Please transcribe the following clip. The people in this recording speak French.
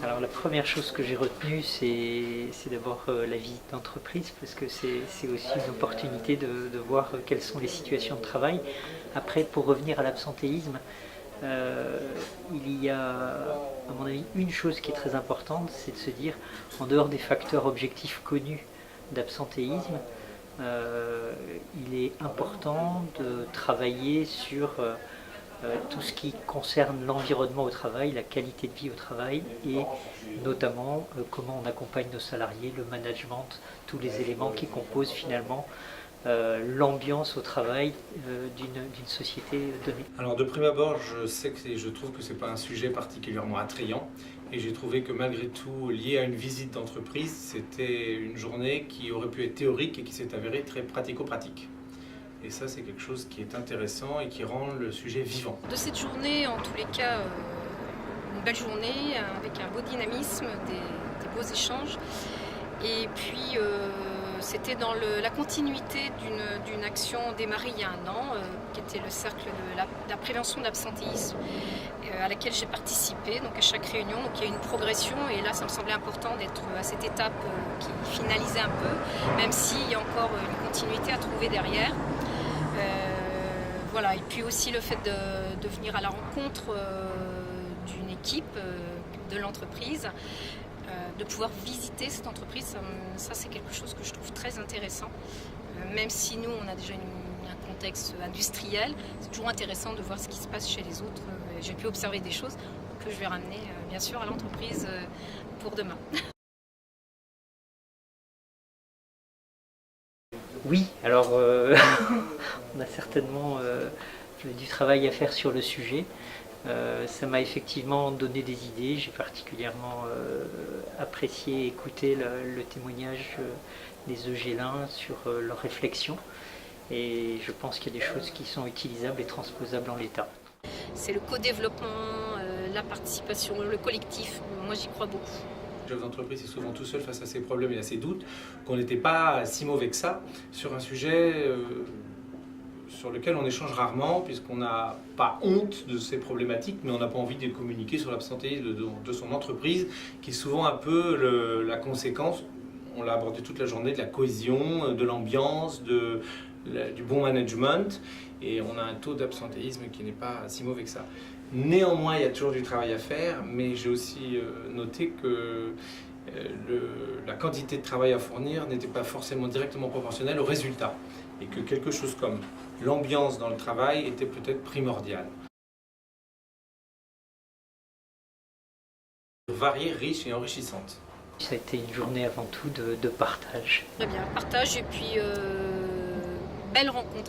Alors la première chose que j'ai retenue, c'est d'abord la vie d'entreprise, parce que c'est aussi une opportunité de voir quelles sont les situations de travail. Après, pour revenir à l'absentéisme, il y a, à mon avis, une chose qui est très importante, c'est de se dire, en dehors des facteurs objectifs connus d'absentéisme, il est important de travailler sur tout ce qui concerne l'environnement au travail, la qualité de vie au travail et notamment comment on accompagne nos salariés, le management, tous les éléments qui composent finalement l'ambiance au travail d'une société donnée. Alors de prime abord, je trouve que ce n'est pas un sujet particulièrement attrayant et j'ai trouvé que malgré tout, lié à une visite d'entreprise, c'était une journée qui aurait pu être théorique et qui s'est avérée très pratico-pratique. Et ça, c'est quelque chose qui est intéressant et qui rend le sujet vivant. De cette journée, en tous les cas, une belle journée avec un beau dynamisme, des beaux échanges. Et puis, c'était dans la continuité d'une action démarrée il y a un an, qui était le cercle de la prévention de l'absentéisme, à laquelle j'ai participé, donc à chaque réunion. Donc il y a une progression et là, ça me semblait important d'être à cette étape qui finalisait un peu, même s'il y a encore une continuité à trouver derrière. Voilà. Et puis aussi le fait de venir à la rencontre d'une équipe de l'entreprise, de pouvoir visiter cette entreprise, ça c'est quelque chose que je trouve très intéressant. Même si nous on a déjà un contexte industriel, c'est toujours intéressant de voir ce qui se passe chez les autres. J'ai pu observer des choses que je vais ramener bien sûr à l'entreprise pour demain. Oui, alors on a certainement du travail à faire sur le sujet. Ça m'a effectivement donné des idées. J'ai particulièrement apprécié écouter le témoignage des Eugélins sur leurs réflexions. Et je pense qu'il y a des choses qui sont utilisables et transposables en l'état. C'est le co-développement, la participation, le collectif. Moi, j'y crois beaucoup. Le chef d'entreprise est souvent tout seul face à ses problèmes et à ses doutes, qu'on n'était pas si mauvais que ça sur un sujet sur lequel on échange rarement, puisqu'on n'a pas honte de ces problématiques, mais on n'a pas envie de communiquer sur l'absentéisme de son entreprise, qui est souvent un peu la conséquence, on l'a abordé toute la journée, de la cohésion, de l'ambiance, du bon management, et on a un taux d'absentéisme qui n'est pas si mauvais que ça. Néanmoins, il y a toujours du travail à faire, mais j'ai aussi noté que la quantité de travail à fournir n'était pas forcément directement proportionnelle au résultat, et que quelque chose comme l'ambiance dans le travail était peut-être primordiale. Variée, riche et enrichissante. Ça a été une journée avant tout de partage. Très bien, partage et puis belle rencontre.